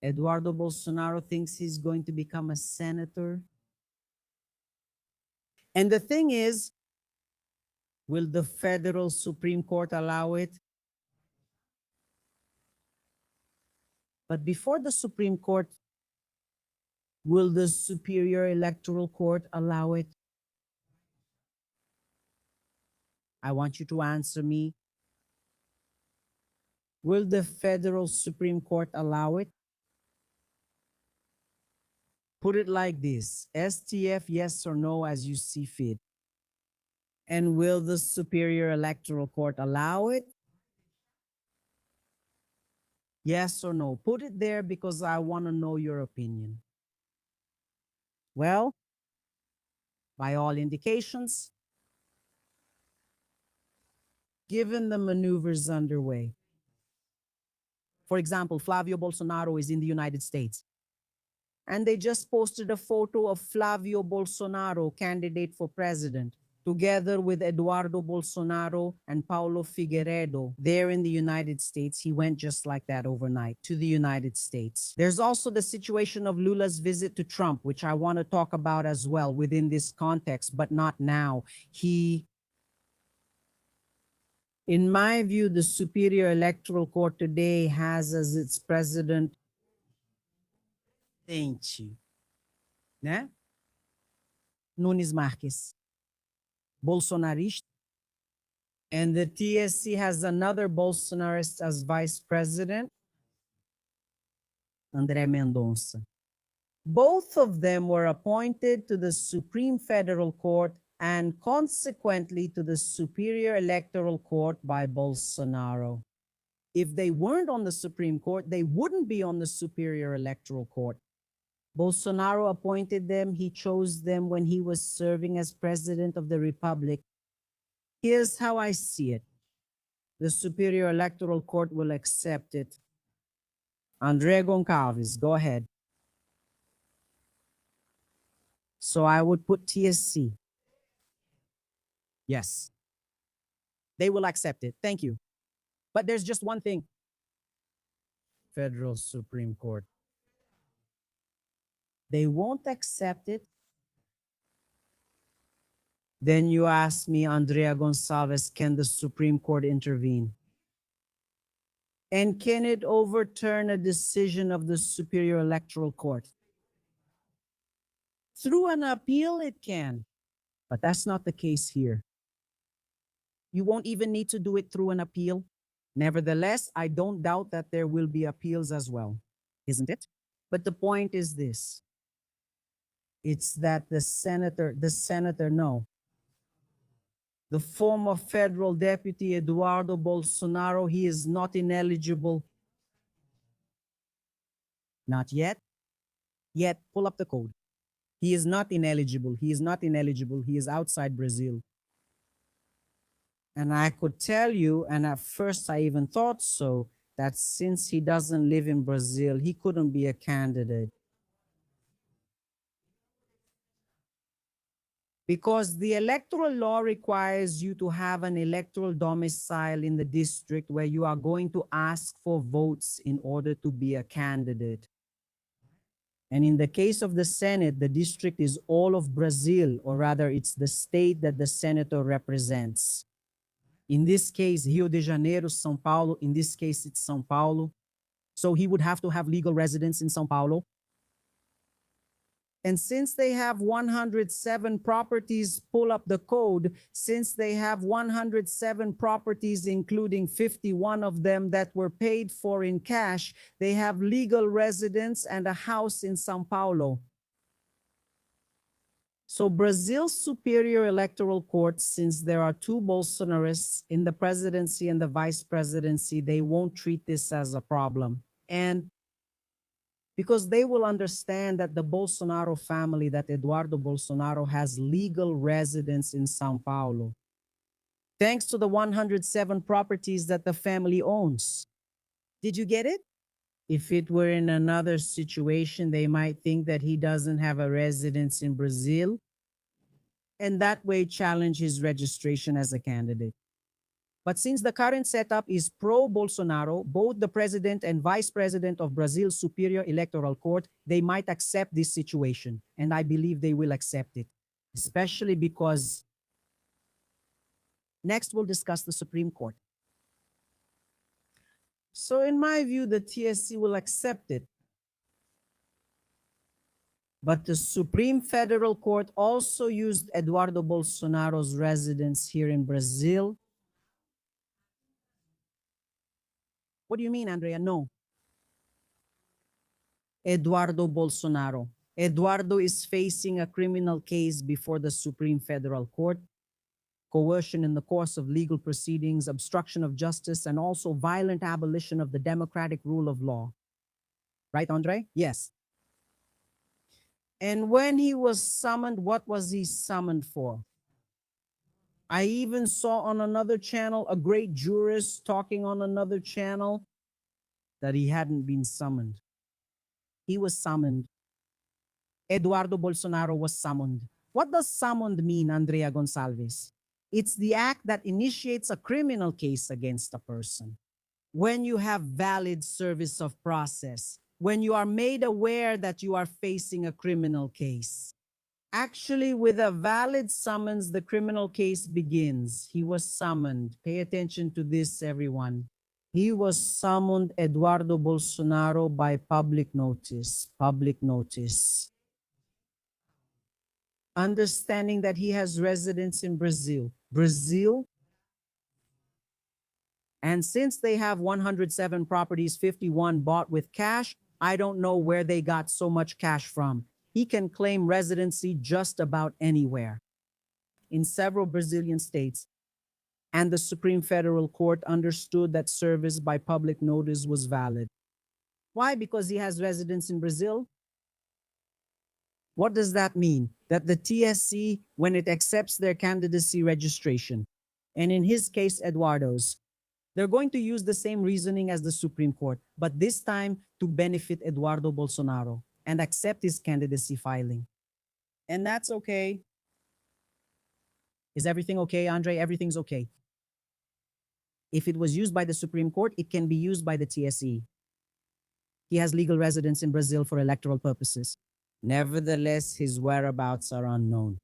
Eduardo Bolsonaro thinks he's going to become a senator. And the thing is, will the federal Supreme Court allow it? But before the Supreme Court, will the Superior Electoral Court allow it? I want you to answer me. Will the federal Supreme Court allow it? Put it like this: STF, yes or no, as you see fit. And will the Superior Electoral Court allow it? Yes or no? Put it there because I want to know your opinion. Well, by all indications, given the maneuvers underway. For example, Flavio Bolsonaro is in the United States. And they just posted a photo of Flavio Bolsonaro, candidate for president, together with Eduardo Bolsonaro and Paulo Figueiredo there in the United States. He went just like that overnight to the United States. There's also the situation of Lula's visit to Trump, which I want to talk about as well within this context, but not now. In my view, the Superior Electoral Court today has as its president, né? Nunes Marques, Bolsonarista. And the TSC has another Bolsonarist as vice president, André Mendonça. Both of them were appointed to the Supreme Federal Court and consequently to the Superior Electoral Court by Bolsonaro. If they weren't on the Supreme Court, they wouldn't be on the Superior Electoral Court. Bolsonaro appointed them. He chose them when he was serving as president of the Republic. Here's how I see it. The Superior Electoral Court will accept it. André Goncalves, go ahead. So I would put TSC. Yes. They will accept it. Thank you. But there's just one thing. Federal Supreme Court. They won't accept it. Then you ask me, Andrea Gonçalves, can the Supreme Court intervene? And can it overturn a decision of the Superior Electoral Court? Through an appeal, it can. But that's not the case here. You won't even need to do it through an appeal. Nevertheless, I don't doubt that there will be appeals as well, isn't it? But the point is this. It's that the senator, no. The former federal deputy, Eduardo Bolsonaro, he is not ineligible. Not yet. Yet, pull up the code. He is not ineligible. He is not ineligible. He is outside Brazil. And I could tell you, and at first I even thought so, that since he doesn't live in Brazil, he couldn't be a candidate. Because the electoral law requires you to have an electoral domicile in the district where you are going to ask for votes in order to be a candidate. And in the case of the Senate, the district is all of Brazil, or rather it's the state that the senator represents. In this case, Rio de Janeiro, São Paulo. In this case, it's São Paulo. So he would have to have legal residence in São Paulo. And since they have 107 properties, pull up the code, since they have 107 properties, including 51 of them that were paid for in cash, they have legal residence and a house in São Paulo. So Brazil's Superior Electoral Court, since there are two Bolsonarists in the presidency and the vice presidency, they won't treat this as a problem. And because they will understand that the Bolsonaro family, that Eduardo Bolsonaro has legal residence in São Paulo, thanks to the 107 properties that the family owns. Did you get it? If it were in another situation, they might think that he doesn't have a residence in Brazil, and that way challenge his registration as a candidate. But since the current setup is pro-Bolsonaro, both the president and vice president of Brazil's Superior Electoral Court, they might accept this situation. And I believe they will accept it, especially because next we'll discuss the Supreme Court. So in my view, the TSC will accept it. But the Supreme Federal Court also used Eduardo Bolsonaro's residence here in Brazil. What do you mean, Andrea? No. Eduardo Bolsonaro. Eduardo is facing a criminal case before the Supreme Federal Court, coercion in the course of legal proceedings, obstruction of justice, and also violent abolition of the democratic rule of law. Right, Andre? Yes. And when he was summoned, what was he summoned for? I even saw on another channel a great jurist talking on another channel that he hadn't been summoned. He was summoned. Eduardo Bolsonaro was summoned. What does summoned mean, Andrea Gonçalves? It's the act that initiates a criminal case against a person. When you have valid service of process, when you are made aware that you are facing a criminal case. Actually, with a valid summons, the criminal case begins. He was summoned. Pay attention to this, everyone. He was summoned, Eduardo Bolsonaro, by public notice. Public notice. Understanding that he has residence in Brazil. Brazil. And since they have 107 properties, 51 bought with cash, I don't know where they got so much cash from. He can claim residency just about anywhere in several Brazilian states. And the Supreme Federal Court understood that service by public notice was valid. Why? Because he has residence in Brazil? What does that mean? That the TSC, when it accepts their candidacy registration, and in his case, Eduardo's, they're going to use the same reasoning as the Supreme Court, but this time to benefit Eduardo Bolsonaro and accept his candidacy filing. And that's okay. Is everything okay, Andre? Everything's okay. If it was used by the Supreme Court, it can be used by the TSE. He has legal residence in Brazil for electoral purposes. Nevertheless, his whereabouts are unknown.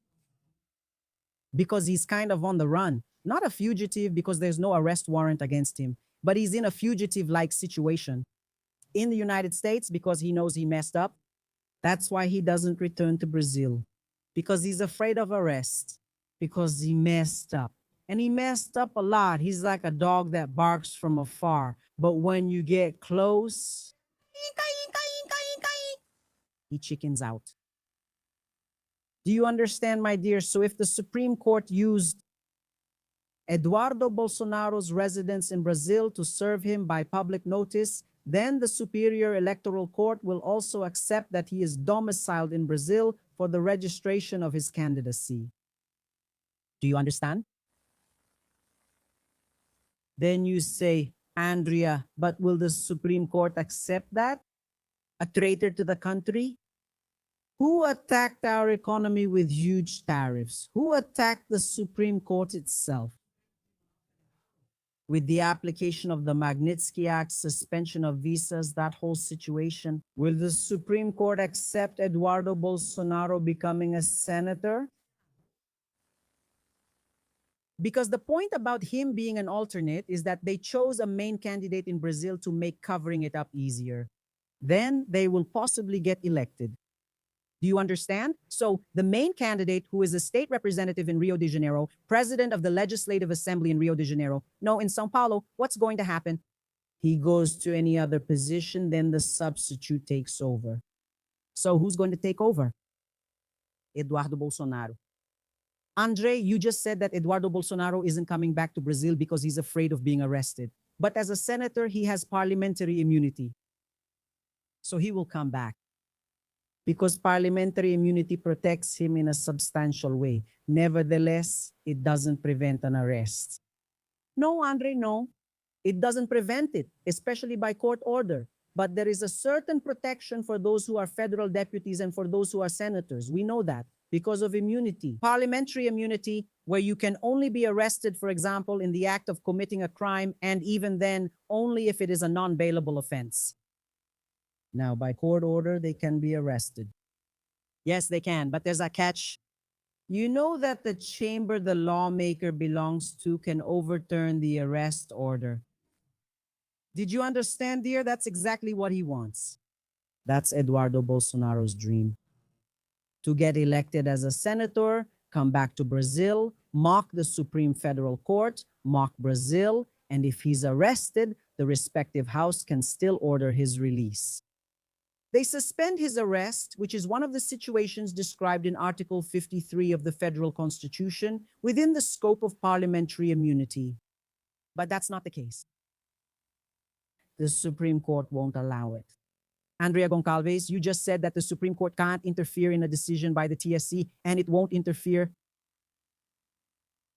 Because he's kind of on the run. Not a fugitive because there's no arrest warrant against him, but he's in a fugitive-like situation. In the United States because he knows he messed up. That's why he doesn't return to Brazil. Because he's afraid of arrest. Because he messed up. And he messed up a lot. He's like a dog that barks from afar. But when you get close, he chickens out. Do you understand, my dear? So if the Supreme Court used Eduardo Bolsonaro's residence in Brazil to serve him by public notice, then the Superior Electoral Court will also accept that he is domiciled in Brazil for the registration of his candidacy. Do you understand? Then you say, Andrea, but will the Supreme Court accept that? A traitor to the country? Who attacked our economy with huge tariffs? Who attacked the Supreme Court itself? With the application of the Magnitsky Act, suspension of visas, that whole situation, will the Supreme Court accept Eduardo Bolsonaro becoming a senator? Because the point about him being an alternate is that they chose a main candidate in Brazil to make covering it up easier. Then they will possibly get elected. Do you understand? So the main candidate, who is a state representative in Rio de Janeiro, president of the Legislative Assembly in Rio de Janeiro, no, in Sao Paulo, what's going to happen? He goes to any other position, then the substitute takes over. So who's going to take over? Eduardo Bolsonaro. Andre, you just said that Eduardo Bolsonaro isn't coming back to Brazil because he's afraid of being arrested. But as a senator, he has parliamentary immunity. So he will come back. Because parliamentary immunity protects him in a substantial way. Nevertheless, it doesn't prevent an arrest. No, Andre, no. It doesn't prevent it, especially by court order. But there is a certain protection for those who are federal deputies and for those who are senators. We know that. because of immunity. Parliamentary immunity, where you can only be arrested, for example, in the act of committing a crime, and even then, only if it is a non-bailable offense. Now, by court order, they can be arrested. Yes, they can, but there's a catch. You know that the chamber the lawmaker belongs to can overturn the arrest order. Did you understand, dear? That's exactly what he wants. That's Eduardo Bolsonaro's dream. To get elected as a senator, come back to Brazil, mock the Supreme Federal Court, mock Brazil, and if he's arrested, the respective house can still order his release. They suspend his arrest, which is one of the situations described in Article 53 of the Federal Constitution within the scope of parliamentary immunity. But that's not the case. The Supreme Court won't allow it. Andrea Goncalves, you just said that the Supreme Court can't interfere in a decision by the TSC and it won't interfere.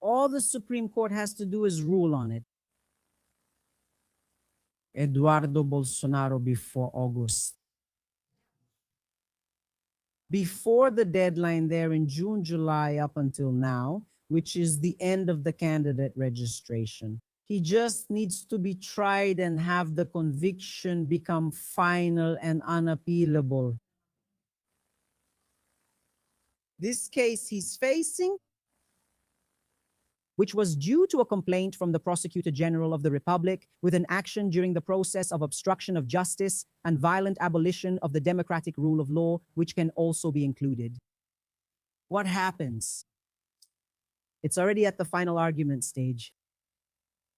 All the Supreme Court has to do is rule on it. Eduardo Bolsonaro before August. Before the deadline there in June, July, up until now, which is the end of the candidate registration. He just needs to be tried and have the conviction become final and unappealable. This case he's facing, which was due to a complaint from the Prosecutor General of the Republic with an action during the process of obstruction of justice and violent abolition of the democratic rule of law, which can also be included. What happens? It's already at the final argument stage.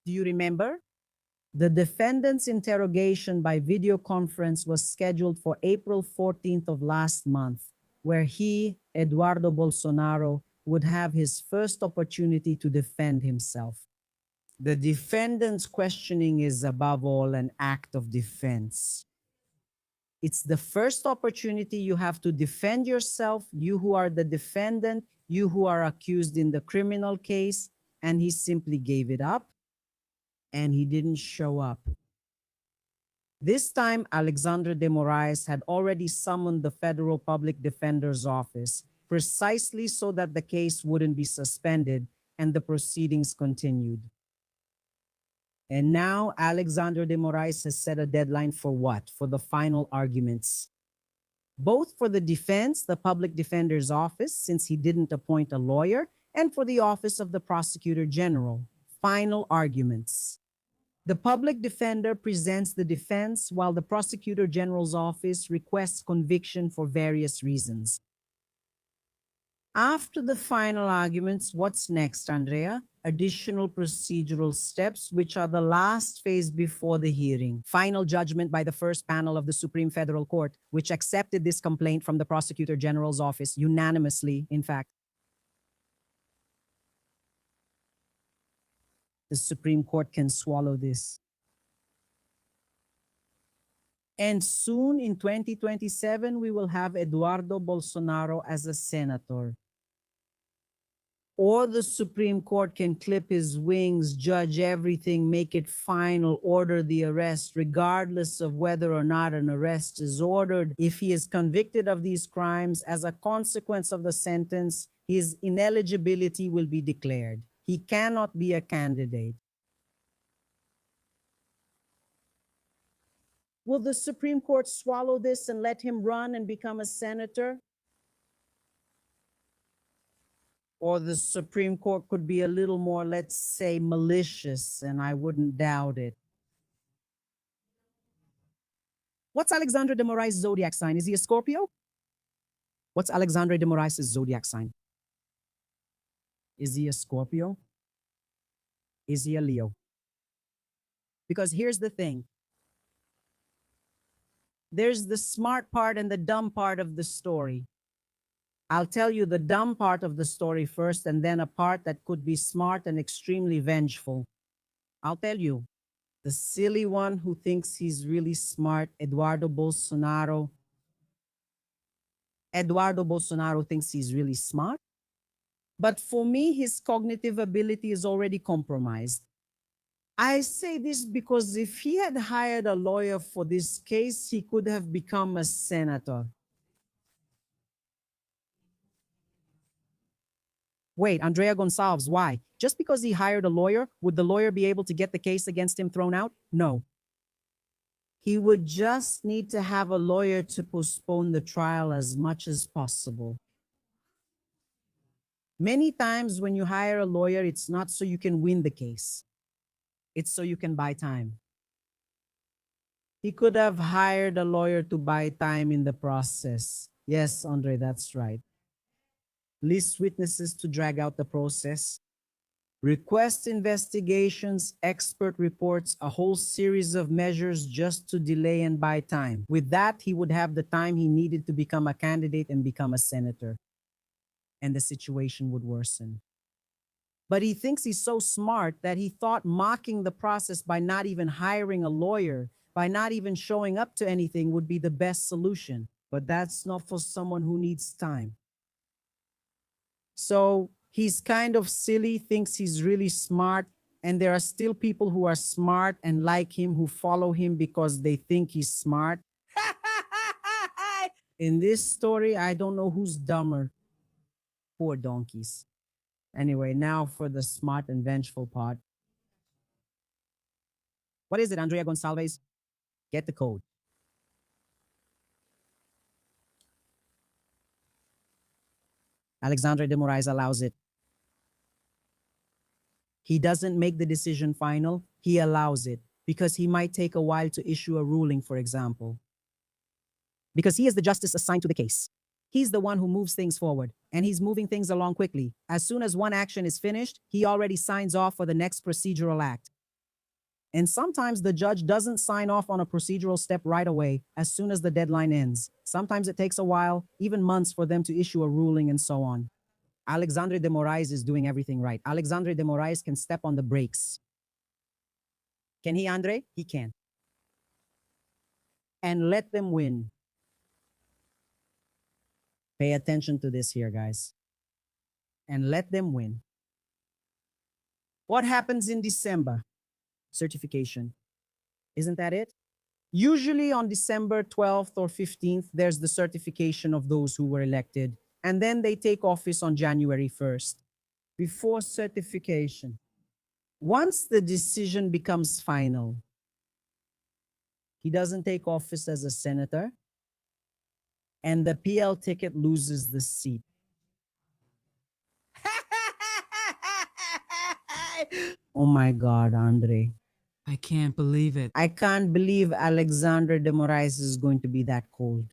Do you remember? The defendant's interrogation by video conference was scheduled for April 14th of last month, where he, Eduardo Bolsonaro, would have his first opportunity to defend himself. The defendant's questioning is above all an act of defense. It's the first opportunity you have to defend yourself, you who are the defendant, you who are accused in the criminal case, and he simply gave it up, and he didn't show up. This time, Alexandre de Moraes had already summoned the Federal Public Defender's Office precisely so that the case wouldn't be suspended and the proceedings continued. And now Alexandre de Moraes has set a deadline for what? For the final arguments. Both for the defense, the Public Defender's Office, since he didn't appoint a lawyer, and for the Office of the Prosecutor General. Final arguments. The public defender presents the defense while the Prosecutor General's office requests conviction for various reasons. After the final arguments, what's next, Andrea? Additional procedural steps, which are the last phase before the hearing. Final judgment by the first panel of the Supreme Federal Court, which accepted this complaint from the Prosecutor General's office unanimously, in fact. The Supreme Court can swallow this. And soon in 2027, we will have Eduardo Bolsonaro as a senator. Or the Supreme Court can clip his wings, judge everything, make it final, order the arrest, regardless of whether or not an arrest is ordered. If he is convicted of these crimes, as a consequence of the sentence, his ineligibility will be declared. He cannot be a candidate. Will the Supreme Court swallow this and let him run and become a senator? Or the Supreme Court could be a little more, let's say, malicious, and I wouldn't doubt it. What's Alexandre de Moraes' zodiac sign? Is he a Scorpio? What's Alexandre de Moraes' zodiac sign? Is he a Scorpio? Is he a Leo? Because here's the thing. There's the smart part and the dumb part of the story. I'll tell you the dumb part of the story first, and then a part that could be smart and extremely vengeful. I'll tell you. The silly one who thinks he's really smart, Eduardo Bolsonaro. Eduardo Bolsonaro thinks he's really smart. But for me, his cognitive ability is already compromised. I say this because if he had hired a lawyer for this case, he could have become a senator. Wait, Andrea Gonçalves, why? Just because he hired a lawyer, would the lawyer be able to get the case against him thrown out? No. He would just need to have a lawyer to postpone the trial as much as possible. Many times when you hire a lawyer, it's not so you can win the case, it's so you can buy time. He could have hired a lawyer to buy time in the process. Yes, Andre, that's right. List witnesses to drag out the process. Request investigations, expert reports, a whole series of measures just to delay and buy time. With that, he would have the time he needed to become a candidate and become a senator. And the situation would worsen. But he thinks he's so smart that he thought mocking the process by not even hiring a lawyer, by not even showing up to anything, would be the best solution. But that's not for someone who needs time. So he's kind of silly, thinks he's really smart. And there are still people who are smart and like him who follow him because they think he's smart. In this story, I don't know who's dumber. Poor donkeys. Anyway, now for the smart and vengeful part. What is it, Andrea Gonçalves? Get the code. Alexandre de Moraes allows it. He doesn't make the decision final, he allows it because he might take a while to issue a ruling, for example. Because he is the justice assigned to the case. He's the one who moves things forward, and he's moving things along quickly. As soon as one action is finished, he already signs off for the next procedural act. And sometimes the judge doesn't sign off on a procedural step right away, as soon as the deadline ends. Sometimes it takes a while, even months, for them to issue a ruling and so on. Alexandre de Moraes is doing everything right. Alexandre de Moraes can step on the brakes. Can he, Andre? He can. And let them win. Pay attention to this here, guys. And let them win. What happens in December? Certification. Isn't that it? Usually on December 12th or 15th, there's the certification of those who were elected. And then they take office on January 1st. Before certification, once the decision becomes final, he doesn't take office as a senator, and the PL ticket loses the seat. Oh my God, Andre. I can't believe it. I can't believe Alexander de Moraes is going to be that cold.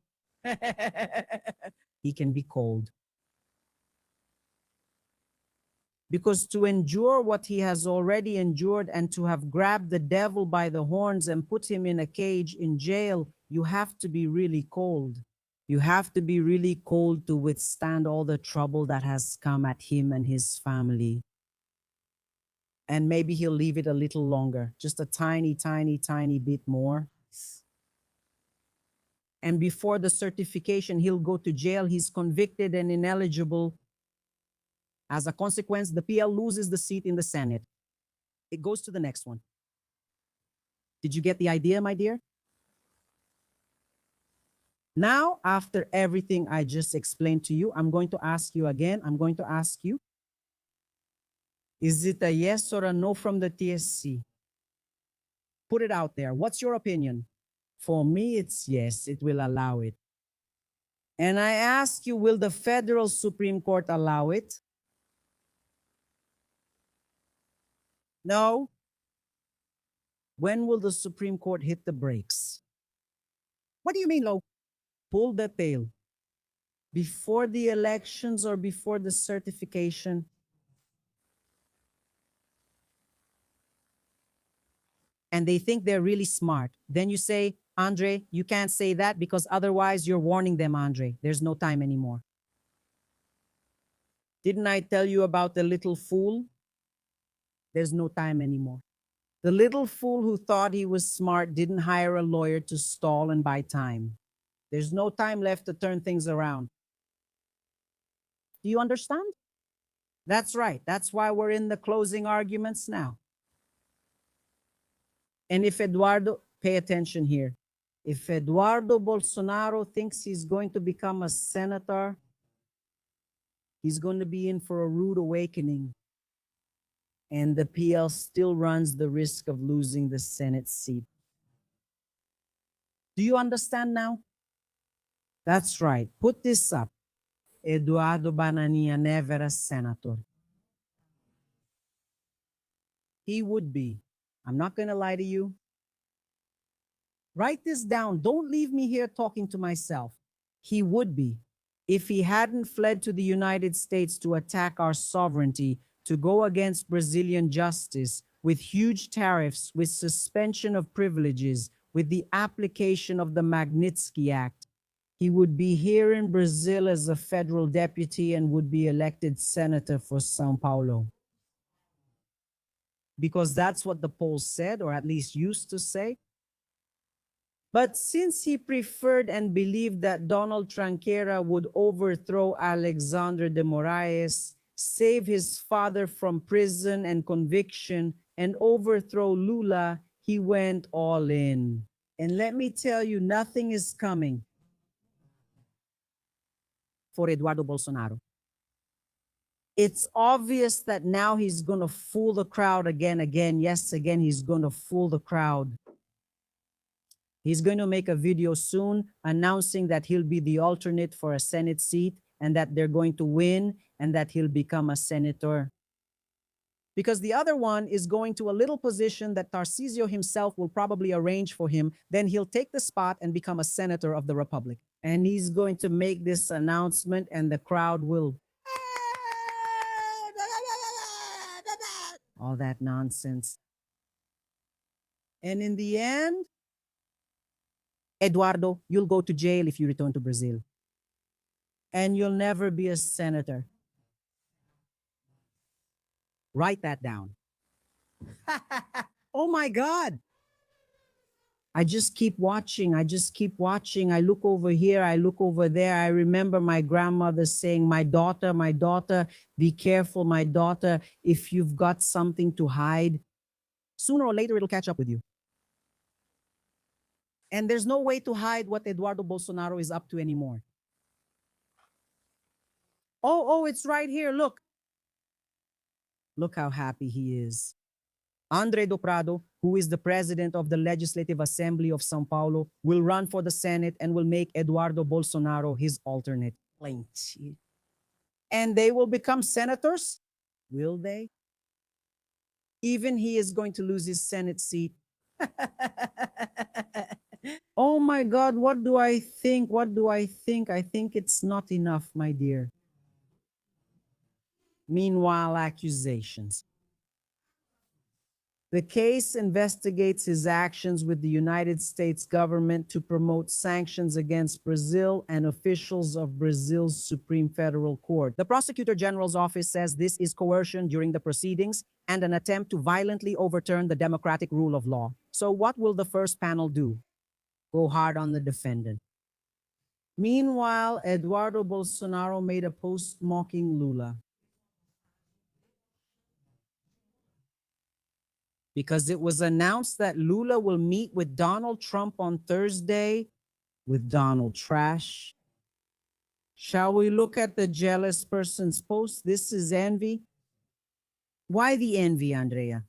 He can be cold. Because to endure what he has already endured and to have grabbed the devil by the horns and put him in a cage in jail, you have to be really cold. You have to be really cold to withstand all the trouble that has come at him and his family. And maybe he'll leave it a little longer, just a tiny, tiny, tiny bit more. And before the certification, he'll go to jail. He's convicted and ineligible. As a consequence, the PL loses the seat in the Senate. It goes to the next one. Did you get the idea, my dear? Now, after everything I just explained to you, I'm going to ask you again. I'm going to ask you, is it a yes or a no from the TSC? Put it out there. What's your opinion? For me, it's yes, it will allow it. And I ask you, will the Federal Supreme Court allow it? No. When will the Supreme Court hit the brakes? What do you mean, Lo? Pull the tail. Before the elections or before the certification? And they think they're really smart. Then you say, Andre, you can't say that because otherwise you're warning them, Andre. There's no time anymore. Didn't I tell you about the little fool? There's no time anymore. The little fool who thought he was smart didn't hire a lawyer to stall and buy time. There's no time left to turn things around. Do you understand? That's right. That's why we're in the closing arguments now. And if Eduardo, pay attention here. If Eduardo Bolsonaro thinks he's going to become a senator, He's going to be in for a rude awakening. And the PL still runs the risk of losing the Senate seat. Do you understand now? That's right. Put this up. Eduardo Banania never a senator. He would be. I'm not going to lie to you. Write this down. Don't leave me here talking to myself. He would be. If he hadn't fled to the United States to attack our sovereignty, to go against Brazilian justice, with huge tariffs, with suspension of privileges, with the application of the Magnitsky Act, he would be here in Brazil as a federal deputy and would be elected senator for Sao Paulo. Because that's what the polls said, or at least used to say. But since he preferred and believed that Donald Tranqueira would overthrow Alexandre de Moraes, save his father from prison and conviction, and overthrow Lula, he went all in. And let me tell you, nothing is coming for Eduardo Bolsonaro. It's obvious that now he's going to fool the crowd again. Yes, again, he's going to fool the crowd. He's going to make a video soon announcing that he'll be the alternate for a Senate seat and that they're going to win and that he'll become a senator. Because the other one is going to a little position that Tarcísio himself will probably arrange for him. Then he'll take the spot and become a senator of the Republic. And he's going to make this announcement and the crowd will all that nonsense. And in the end, Eduardo, you'll go to jail if you return to Brazil. And you'll never be a senator. Write that down. Oh my God. I just keep watching. I look over here. I look over there. I remember my grandmother saying, my daughter, be careful, my daughter. If you've got something to hide, sooner or later it'll catch up with you. And there's no way to hide what Eduardo Bolsonaro is up to anymore. Oh, it's right here. Look. Look how happy he is. Andre do Prado, who is the president of the Legislative Assembly of São Paulo, will run for the Senate and will make Eduardo Bolsonaro his alternate. And they will become senators? Will they? Even he is going to lose his Senate seat. Oh my God, what do I think? I think it's not enough, my dear. Meanwhile, accusations. The case investigates his actions with the United States government to promote sanctions against Brazil and officials of Brazil's Supreme Federal Court. The Prosecutor General's office says this is coercion during the proceedings and an attempt to violently overturn the democratic rule of law. So what will the first panel do? Go hard on the defendant. Meanwhile, Eduardo Bolsonaro made a post mocking Lula. Because it was announced that Lula will meet with Donald Trump on Thursday with Donald Trash. Shall we look at the jealous person's post? This is envy. Why the envy, Andrea?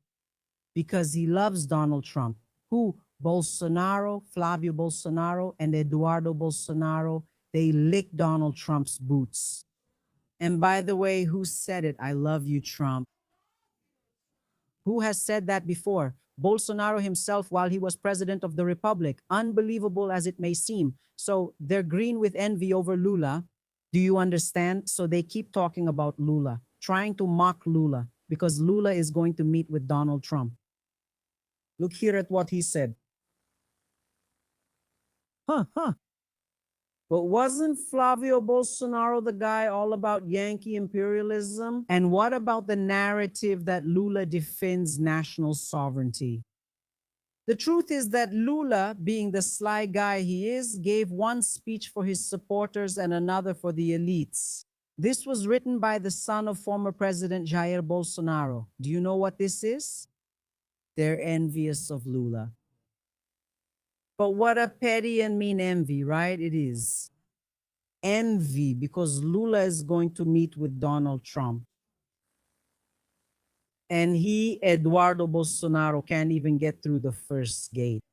Because he loves Donald Trump. Who? Bolsonaro, Flavio Bolsonaro, and Eduardo Bolsonaro. They licked Donald Trump's boots. And by the way, who said it? I love you, Trump. Who has said that before? Bolsonaro himself while he was president of the Republic. Unbelievable as it may seem. So they're green with envy over Lula. Do you understand? So they keep talking about Lula, trying to mock Lula because Lula is going to meet with Donald Trump. Look here at what he said. But wasn't Flavio Bolsonaro the guy all about Yankee imperialism? And what about the narrative that Lula defends national sovereignty? The truth is that Lula, being the sly guy he is, gave one speech for his supporters and another for the elites. This was written by the son of former President Jair Bolsonaro. Do you know what this is? They're envious of Lula. But what a petty and mean envy, right? It is. envy because Lula is going to meet with Donald Trump. And he, Eduardo Bolsonaro, can't even get through the first gate.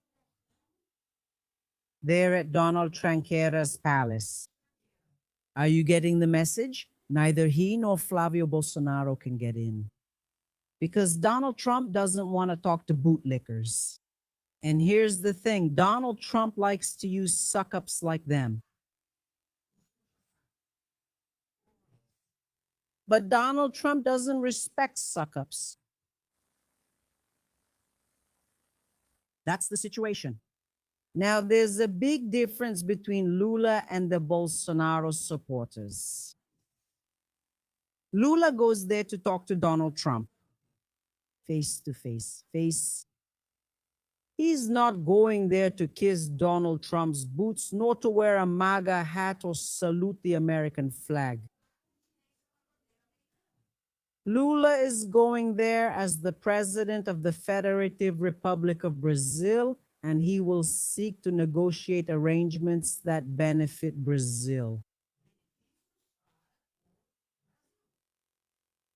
They're at Donald Tranquera's palace. Are you getting the message? Neither he nor Flavio Bolsonaro can get in because Donald Trump doesn't want to talk to bootlickers. And here's the thing, Donald Trump likes to use suck-ups like them. But Donald Trump doesn't respect suck-ups. That's the situation. Now, there's a big difference between Lula and the Bolsonaro supporters. Lula goes there to talk to Donald Trump face to face. He's not going there to kiss Donald Trump's boots, nor to wear a MAGA hat or salute the American flag. Lula is going there as the president of the Federative Republic of Brazil, and he will seek to negotiate arrangements that benefit Brazil.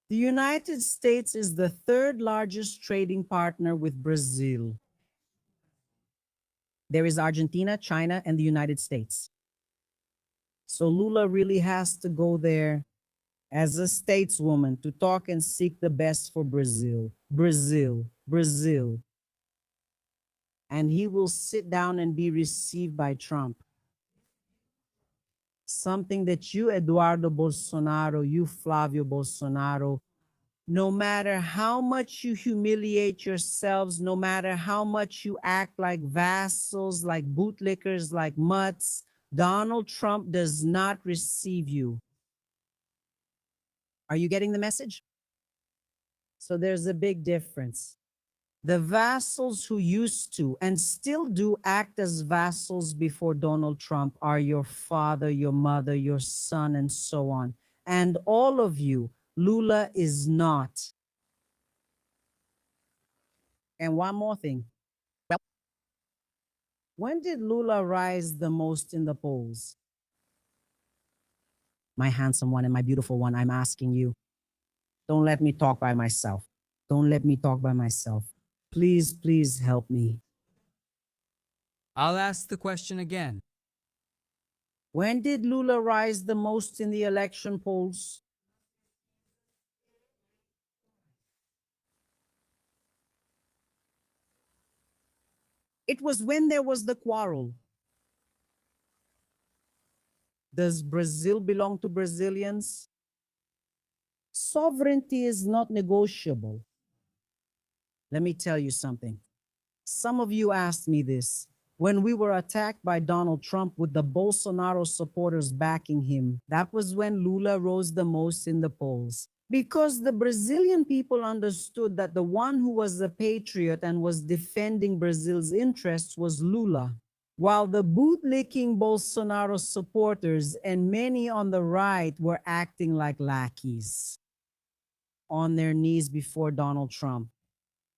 The United States is the third largest trading partner with Brazil. There is Argentina, China, and the United States. So Lula really has to go there as a stateswoman to talk and seek the best for Brazil. Brazil. And he will sit down and be received by Trump. Something that you, Eduardo Bolsonaro, you, Flavio Bolsonaro, no matter how much you humiliate yourselves, no matter how much you act like vassals, like bootlickers, like mutts, Donald Trump does not receive you. Are you getting the message? So there's a big difference. The vassals who used to and still do act as vassals before Donald Trump are your father, your mother, your son, and so on. And all of you, Lula is not. And one more thing. Well, when did Lula rise the most in the polls? My handsome one and my beautiful one, I'm asking you. Don't let me talk by myself. Don't let me talk by myself. Please help me. I'll ask the question again. When did Lula rise the most in the election polls? It was when there was the quarrel. Does Brazil belong to Brazilians? Sovereignty is not negotiable. Let me tell you something. Some of you asked me this. When we were attacked by Donald Trump with the Bolsonaro supporters backing him, that was when Lula rose the most in the polls. Because the Brazilian people understood that the one who was a patriot and was defending Brazil's interests was Lula. While the bootlicking Bolsonaro supporters and many on the right were acting like lackeys on their knees before Donald Trump.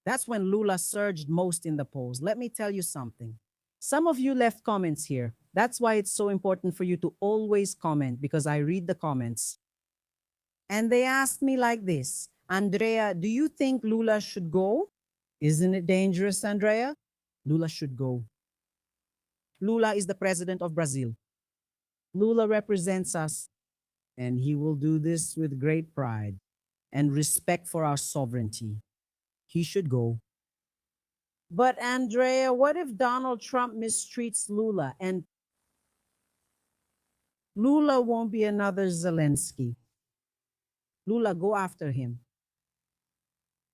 That's when Lula surged most in the polls. Let me tell you something. Some of you left comments here. That's why it's so important for you to always comment because I read the comments. And they asked me like this, Andrea, do you think Lula should go? Isn't it dangerous, Andrea? Lula should go. Lula is the president of Brazil. Lula represents us, and he will do this with great pride and respect for our sovereignty. He should go. But Andrea, what if Donald Trump mistreats Lula and Lula won't be another Zelensky? Lula, go after him.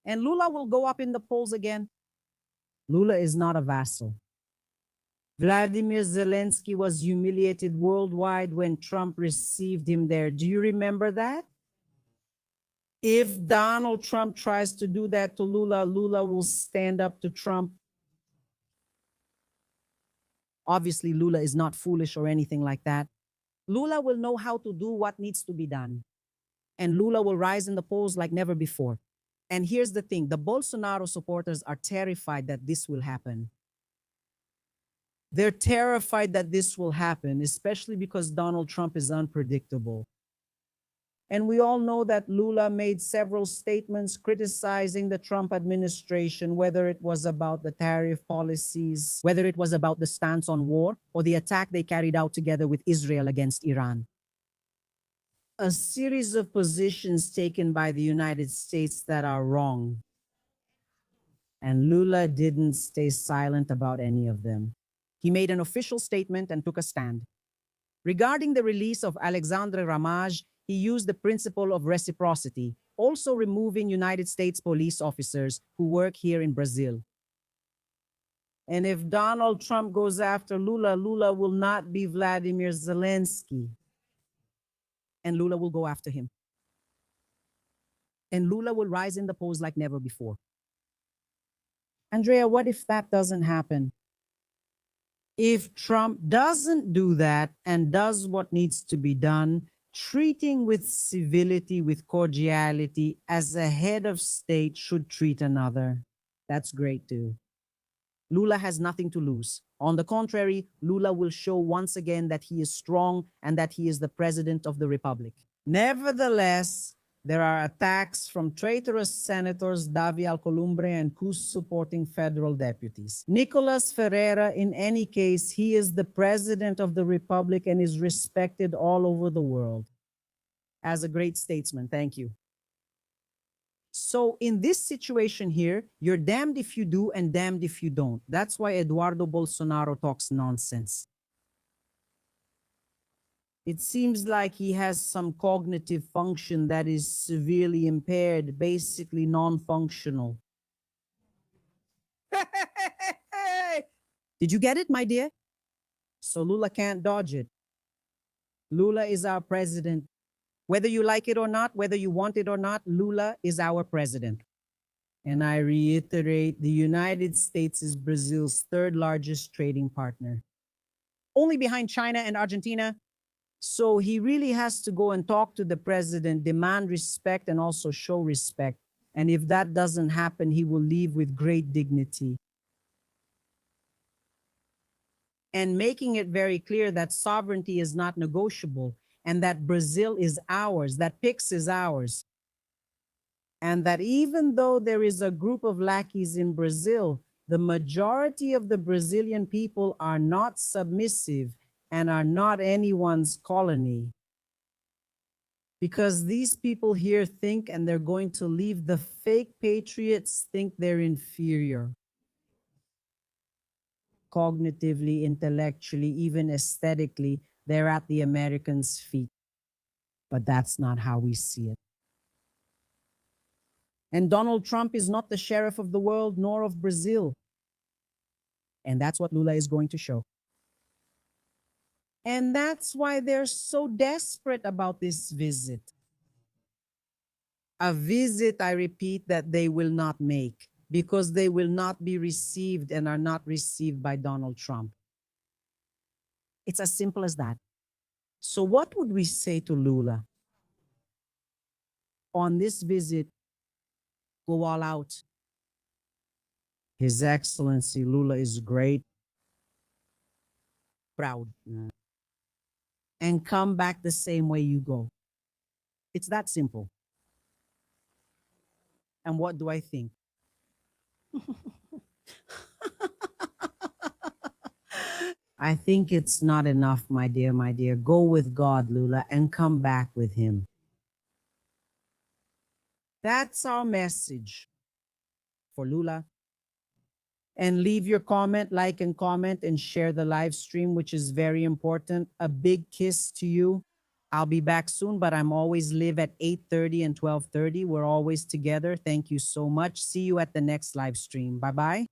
And Lula will go up in the polls again. Lula is not a vassal. Vladimir Zelensky was humiliated worldwide when Trump received him there. Do you remember that? If Donald Trump tries to do that to Lula, Lula will stand up to Trump. Obviously, Lula is not foolish or anything like that. Lula will know how to do what needs to be done. And Lula will rise in the polls like never before. And here's the thing, the Bolsonaro supporters are terrified that this will happen. They're terrified that this will happen, especially because Donald Trump is unpredictable. And we all know that Lula made several statements criticizing the Trump administration, whether it was about the tariff policies, whether it was about the stance on war, or the attack they carried out together with Israel against Iran. A series of positions taken by the United States that are wrong. And Lula didn't stay silent about any of them. He made an official statement and took a stand. Regarding the release of Alexandre Ramage, he used the principle of reciprocity, also removing United States police officers who work here in Brazil. And if Donald Trump goes after Lula, Lula will not be Vladimir Zelensky. And Lula will go after him. And Lula will rise in the polls like never before. Andrea, what if that doesn't happen? If Trump doesn't do that and does what needs to be done, treating with civility, with cordiality, as a head of state should treat another, that's great too. Lula has nothing to lose. On the contrary, Lula will show once again that he is strong and that he is the president of the republic. Nevertheless, there are attacks from traitorous senators Davi Alcolumbre and Cruz supporting federal deputies. Nicolas Ferreira, in any case, he is the president of the republic and is respected all over the world as a great statesman. Thank you. So in this situation here, you're damned if you do and damned if you don't. That's why Eduardo Bolsonaro talks nonsense. It seems like he has some cognitive function that is severely impaired, basically non-functional. Did you get it, my dear? So Lula can't dodge it. Lula is our president. Whether you like it or not, whether you want it or not, Lula is our president. And I reiterate, the United States is Brazil's third largest trading partner, only behind China and Argentina. So he really has to go and talk to the president, demand respect, and also show respect. And if that doesn't happen, he will leave with great dignity. And making it very clear that sovereignty is not negotiable and that Brazil is ours, that PIX is ours. And that even though there is a group of lackeys in Brazil, the majority of the Brazilian people are not submissive and are not anyone's colony. Because these people here think, and they're going to leave, the fake patriots think they're inferior. Cognitively, intellectually, even aesthetically, they're at the Americans' feet. But that's not how we see it. And Donald Trump is not the sheriff of the world, nor of Brazil. And that's what Lula is going to show. And that's why they're so desperate about this visit. A visit, I repeat, that they will not make because they will not be received and are not received by Donald Trump. It's as simple as that. So what would we say to Lula? On this visit, go all out. His Excellency Lula is great, proud, and come back the same way you go. It's that simple. And what do I think? I think it's not enough, my dear, my dear. Go with God, Lula, and come back with him. That's our message for Lula. And leave your comment, like and comment, and share the live stream, which is very important. A big kiss to you. I'll be back soon, but I'm always live at 8:30 and 12:30. We're always together. Thank you so much. See you at the next live stream. Bye-bye.